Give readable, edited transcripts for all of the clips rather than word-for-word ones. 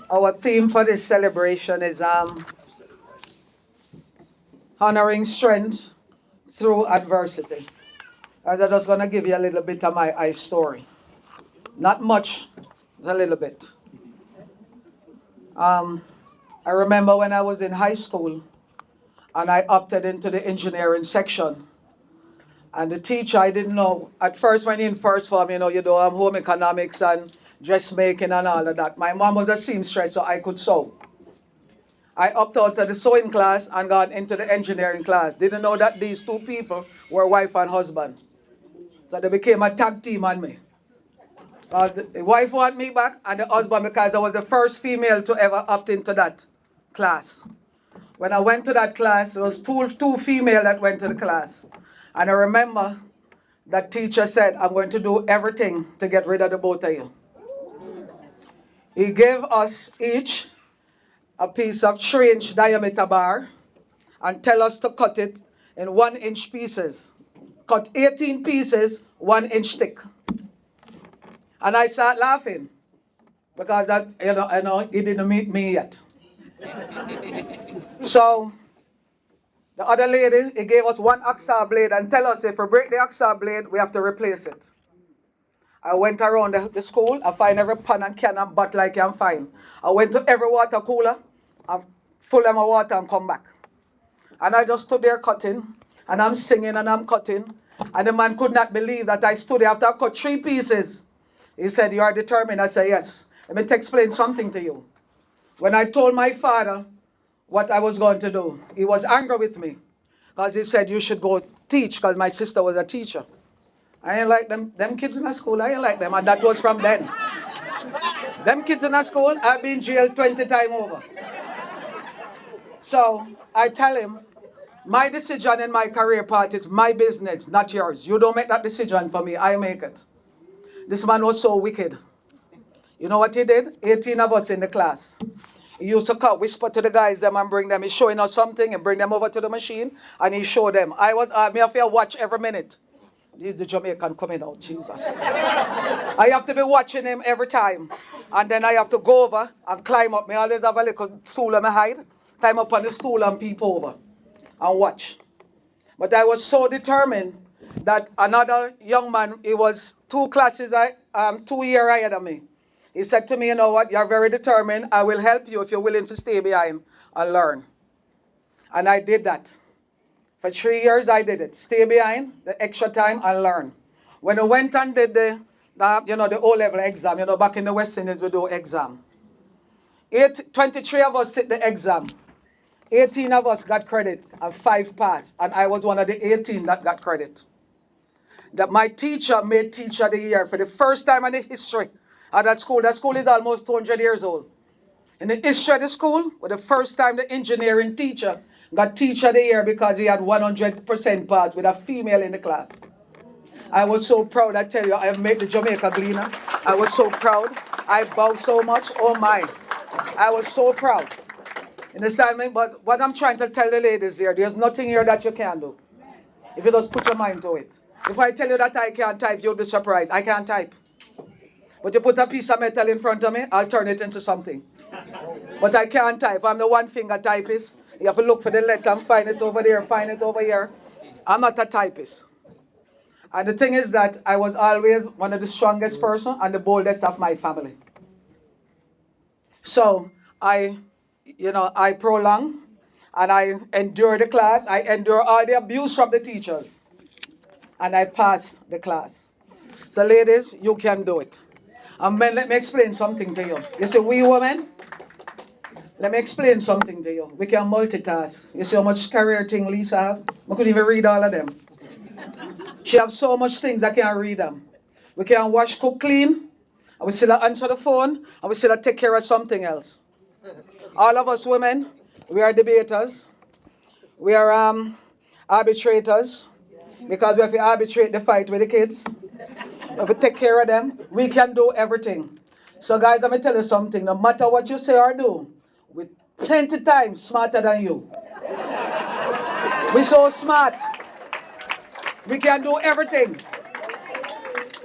Our theme for this celebration is honoring strength through adversity. As I'm just gonna give you a little bit of my story. Not much, just a little bit. Um, I remember when I was in high school and I opted into the engineering section. And the teacher, I didn't know, at first when you're in first form, you do home economics and dressmaking and all of that. My mom was a seamstress, so I could sew. I opted out of the sewing class and got into the engineering class. Didn't know that these two people were wife and husband. So they became a tag team on me. The wife wanted me back and the husband because I was the first female to ever opt into that class. When I went to that class, there was two female that went to the class. And I remember that teacher said, I'm going to do everything to get rid of the both of you. He gave us each a piece of 3-inch diameter bar and tell us to cut it in 1-inch pieces. Cut 18 pieces, 1-inch thick. And I start laughing because I know he didn't meet me yet. So the other lady, he gave us one hacksaw blade and tell us if we break the hacksaw blade, we have to replace it. I went around the school, I find every pan and can and bottle I can find. I went to every water cooler, I full them of water and come back. And I just stood there cutting, and I'm singing and I'm cutting. And the man could not believe that I stood there after I cut 3 pieces. He said, you are determined? I said, yes. Let me explain something to you. When I told my father what I was going to do, he was angry with me. Because he said, you should go teach, because my sister was a teacher. I ain't like them kids in the school, I ain't like them, and that was from then. Them kids in the school, I've been jailed 20 times over. So I tell him, my decision in my career path is my business, not yours. You don't make that decision for me, I make it. This man was so wicked. You know what he did? 18 of us in the class. He used to come, whisper to the guys them and bring them. He's showing us something and bring them over to the machine and he showed them. Me have to watch every minute. This is the Jamaican coming out, Jesus. I have to be watching him every time. And then I have to go over and climb up. I always have a little stool on my hide. Climb up on the stool and peep over and watch. But I was so determined that another young man, he was 2 years higher than me. He said to me, you know what, you're very determined. I will help you if you're willing to stay behind and learn. And I did that. For 3 years, I did it. Stay behind, the extra time, and learn. When I went and did the O-level exam, back in the West Indies, we do exam. 23 of us sit the exam. 18 of us got credit, and 5 passed. And I was one of the 18 that got credit. That my teacher made Teacher of the Year for the first time in the history of that school. That school is almost 200 years old. In the history of the school, for the first time the engineering teacher got Teacher of the Year because he had 100% pass with a female in the class. I was so proud, I tell you, I made the Jamaica Gleaner. I was so proud. I bowed so much, oh my. I was so proud. You understand me? But what I'm trying to tell the ladies here, there's nothing here that you can do. If you just put your mind to it. If I tell you that I can't type, you'll be surprised. I can't type. But you put a piece of metal in front of me, I'll turn it into something. But I can't type. I'm the one finger typist. You have to look for the letter and find it over there, find it over here. I'm not a typist. And the thing is that I was always one of the strongest person and the boldest of my family. So I prolong and I endure the class. I endure all the abuse from the teachers. And I pass the class. So ladies, you can do it. And men, let me explain something to you. You see, we women, let me explain something to you. We can multitask. You see how much career thing Lisa have? I couldn't even read all of them. She have so much things I can't read them. We can wash, cook, clean, and we still answer the phone, and we still take care of something else. All of us women, we are debaters. We are arbitrators. Because we have to arbitrate the fight with the kids. We have to take care of them. We can do everything. So guys, let me tell you something. No matter what you say or do, we're plenty times smarter than you. We're so smart. We can do everything.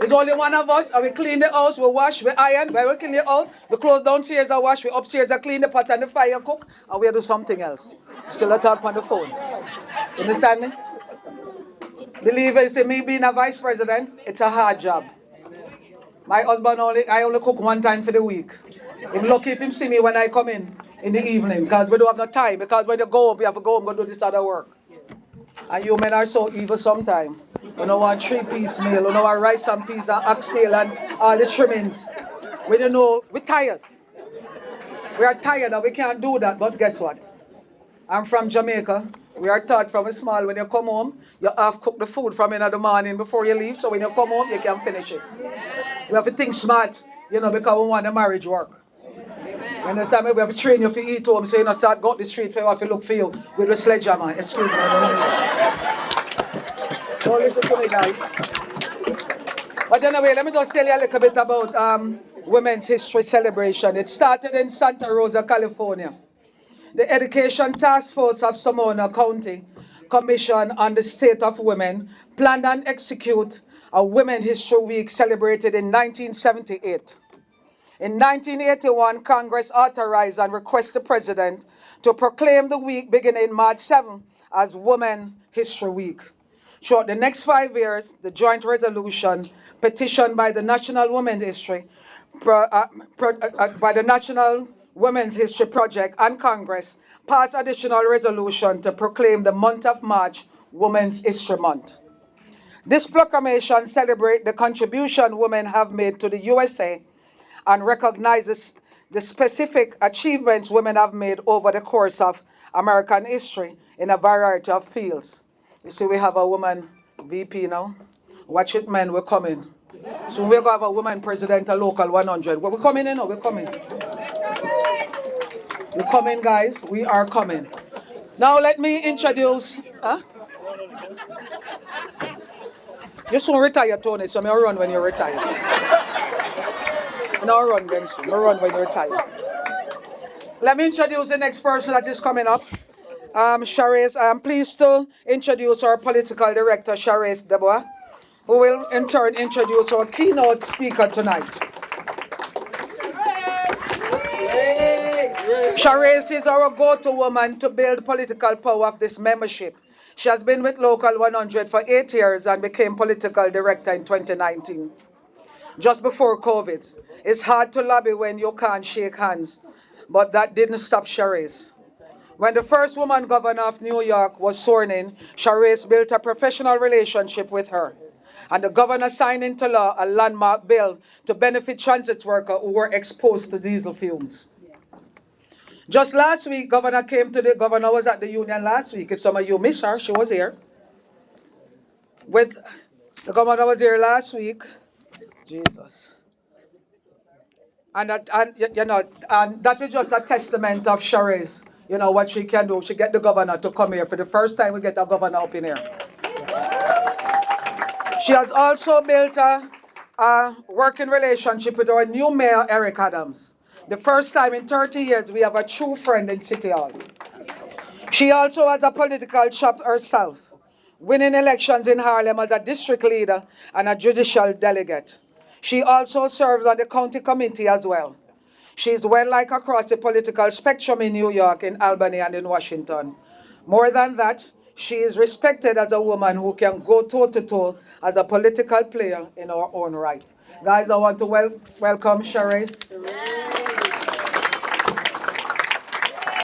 It's only one of us, and we clean the house, we wash, we iron, we clean the house, we close downstairs and wash, we upstairs and clean the pot and the fire cook, and we do something else. Still a talk on the phone. You understand me? Believe it, see me being a vice president, it's a hard job. My husband I only cook one time for the week. He's lucky if him see me when I come in the evening, because we don't have no time, because when you go home, we have to go home and do this other work. And you men are so evil sometimes. You know want 3-piece meal, you know want rice and peas and oxtail and all the trimmings. When you know, we're tired. We are tired and we can't do that, but guess what? I'm from Jamaica. We are taught from a small, when you come home, you have cooked the food from in the morning before you leave, so when you come home, you can finish it. We have to think smart, because we want the marriage work. You understand me? We have to train you for eat home, so you don't start go out the street for you have to look for you with a sledgehammer. Excuse me. Don't listen to me, guys. But anyway, let me just tell you a little bit about Women's History Celebration. It started in Santa Rosa, California. The Education Task Force of Sonoma County Commission on the State of Women planned and executed a Women's History Week celebrated in 1978. In 1981, Congress authorized and requested the President to proclaim the week beginning March 7 as Women's History Week. Throughout the next 5 years, the joint resolution petitioned by the National Women's History by the National Women's History Project and Congress passed additional resolution to proclaim the month of March Women's History Month. This proclamation celebrates the contribution women have made to the USA and recognizes the specific achievements women have made over the course of American history in a variety of fields. You see, we have a woman VP now. Watch it, men, we're coming. Soon we're going to have a woman president, a local 100. We're coming in, we're coming. We're coming, guys. We are coming. Now let me introduce. Huh? You soon retire, Tony, so I'll run when you retire. I'll run then soon. I'll run when you retire. Let me introduce the next person that is coming up. Sharice, I am pleased to introduce our political director, Sharice Debois, who will in turn introduce our keynote speaker tonight. Sharice is our go-to woman to build political power of this membership. She has been with Local 100 for 8 years and became political director in 2019, just before COVID. It's hard to lobby when you can't shake hands, but that didn't stop Sharice. When the first woman governor of New York was sworn in, Sharice built a professional relationship with her. And the governor signed into law a landmark bill to benefit transit workers who were exposed to diesel fumes. Just last week, governor was at the union last week. If some of you missed her, she was here. The governor was here last week. Jesus. And that is just a testament of Sharice. What she can do. She get the governor to come here. For the first time, we get a governor up in here. She has also built a working relationship with our new mayor, Eric Adams. The first time in 30 years, we have a true friend in City Hall. She also has a political shop herself, winning elections in Harlem as a district leader and a judicial delegate. She also serves on the county committee as well. She is well liked across the political spectrum in New York, in Albany, and in Washington. More than that, she is respected as a woman who can go toe-to-toe as a political player in our own right. Guys, I want to welcome Sharice.